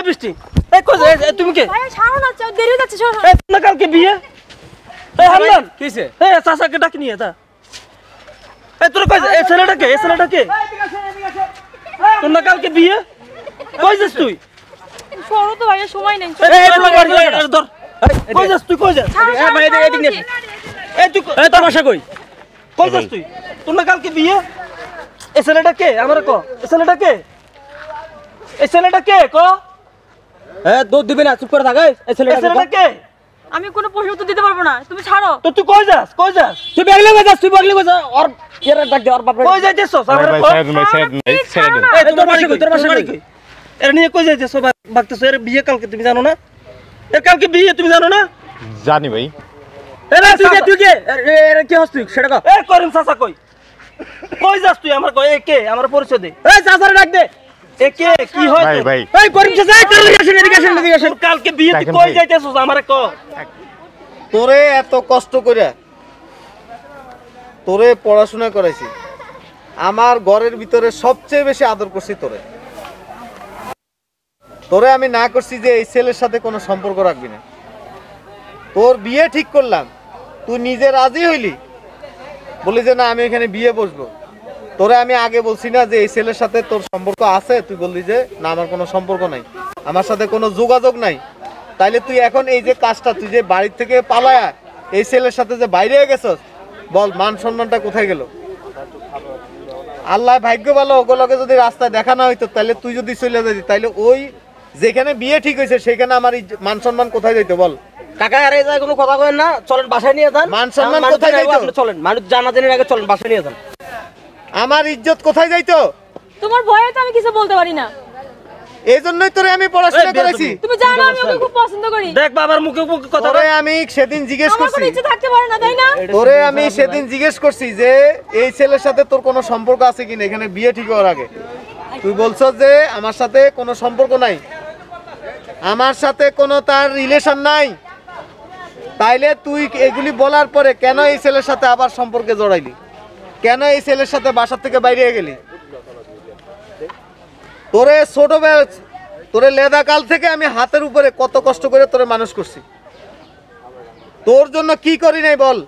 বৃষ্টি তুমি কে না কালকে বিয়ে হামলান কিসে চাচাকে ডাকি নিয়ে যা তোর ছেলেটাকে তোর না কালকে বিয়ে কই যাস তুই সময় নেই কই যাস তুই কই যাস তোর বাসা কই কই যাস তুই তোর না কালকে বিয়ে এই ছেলেটাকে আমার ক এই ছেলেটাকে ক দুধ দিবি না চুপ করে থাক এই ছেলেটাকে আমি কোনো প্রশ্ন উত্তর দিতে পারবো না তুমি ছাড়ো তো তুই কই যাস তুই বেগলে গো যাস ওর এর ডাক দে ওর বাপ কই যাইতেছস আমার তোর বাসা কই এর নিয়ে কই যাইতেছস ভাগতেছস এর বিয়ে কালকে তুমি জানো না এর কালকে বিয়ে তুমি জানো না জানি ভাই এরা তুই কে এর কি হস তুই সেটা কও এ করিম চাচা কই যাস তুই আমার কই এ কে আমার পরিচয় দে এই চাচারে ডাক দে এ কে কি হয় ভাই ভাই এই করিম চাচা এদিকে আসেন কালকে বিয়ে তুই কই যাইতেছস আমারে ক তোরে এত কষ্ট করে তোরে পড়াশোনা করাইছি আমার ঘরের ভিতরে সবচেয়ে বেশি আদর করছি তোরে আমি না করছি যে এই ছেলের সাথে কোনো সম্পর্ক রাখবি না তোর বিয়ে ঠিক করলাম তুই নিজে রাজি হইলি বলি যে না আমি এখানে বিয়ে বসবো তোরে আমি আগে বলছি না যে এই ছেলের সাথে তোর সম্পর্ক আছে তুই বললি যে না আমার কোনো সম্পর্ক নাই আমার সাথে কোনো যোগাযোগ নাই তাইলে তুই এখন এই যে কাজটা তুই যে বাড়ির থেকে পালায়া এই ছেলের সাথে যে বাইরে গেছস বল মান সম্মানটা কোথায় গেল আল্লাহ ভাগ্য ভালো ওগুলোকে যদি রাস্তায় দেখা না হইতো তাহলে তুই যদি চলে যেতি তাইলে ওই যেখানে বিয়ে ঠিক হয়েছে সেখানে আমার মান সম্মান কোথায় যাইতো বল কাকা আরে যায় কোনো কথা কইেন না চলেন বাসায় নিয়ে যান মান সম্মান কোথায় যাইতো চলেন মানুষ জানা জানার আগে চলেন বাসায় নিয়ে যান আমার ইজ্জত কোথায় যাইতো তোমার ভয়ে তো আমি কিছু বলতে পারি না এই জন্যই তোরে আমি পড়াশোনা করেছি তুমি জানো আমি ওকে খুব পছন্দ করি দেখ বাবার মুখে কথা তোরে আমি সেদিন জিজ্ঞেস আমার করছি কোনো ইচ্ছে থাকতে পারে না তাই না তোরে আমি সেদিন জিজ্ঞেস করছি যে এই ছেলের সাথে তোর কোনো সম্পর্ক আছে কিনা এখানে বিয়ে ঠিক হওয়ার আগে তুই বলছস যে আমার সাথে কোনো সম্পর্ক নাই আমার সাথে কোনো তার রিলেশন নাই তাইলে তুই এগুলি বলার পরে কেন এই ছেলের সাথে আবার সম্পর্কে জড়াইলি কেন এই ছেলের সাথে বাসা থেকে বাইরে গেলি তোরে ছোটবেলা তোরে লেদা কাল থেকে আমি হাতের উপরে কত কষ্ট করে তোরে মানুষ করছি তোর জন্য কি করি নাই বল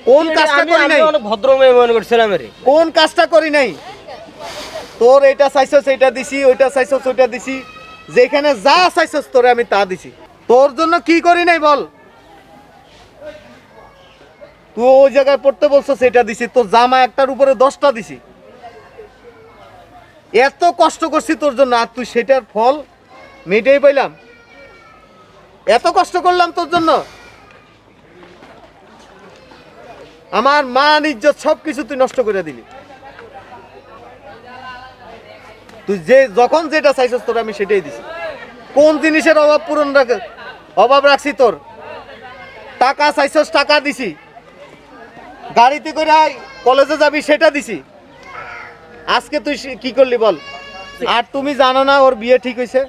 কোন কাজটা করি নাই অনেক ভদ্র মেয়ে মনে করছিলাম রে কোন কাজটা করি নাই তোর এটা চাইছস এটা দিছি ওইটা চাইছস ওইটা দিছি যেখানে যা চাইছস তোরে আমি তা দিছি তোর জন্য কি করি নাই বল তুই ওই জায়গায় পড়তে বলছস এটা দিছি তোর জামা একটার উপরে 10টা দিছি এত কষ্ট করছি তোর জন্য আর তুই সেটার ফল মেটেই পাইলাম এত কষ্ট করলাম তোর জন্য আমার মান ইজ্জত সবকিছু তুই নষ্ট করে দিলি তুই যে যখন যেটা চাইছস তোর আমি সেটাই দিছি কোন জিনিসের অভাব রাখছি তোর টাকা চাইছস টাকা দিছি গাড়িতে করে কলেজে যাবি সেটা দিছি আজকে তুই কি করলি বল আর তুমি জানো না ওর বিয়ে ঠিক হয়েছে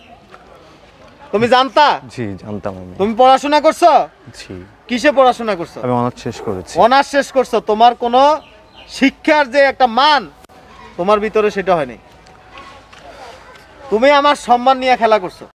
তুমি জানতা জি জানতাম আমি তুমি পড়াশোনা করছো জি কিসে পড়াশোনা করছো আমি অনার্স শেষ করেছি অনার্স শেষ করছো তোমার কোনো শিক্ষার যে একটা মান তোমার ভিতরে সেটা হয়নি তুমি আমার সম্মান নিয়ে খেলা করছো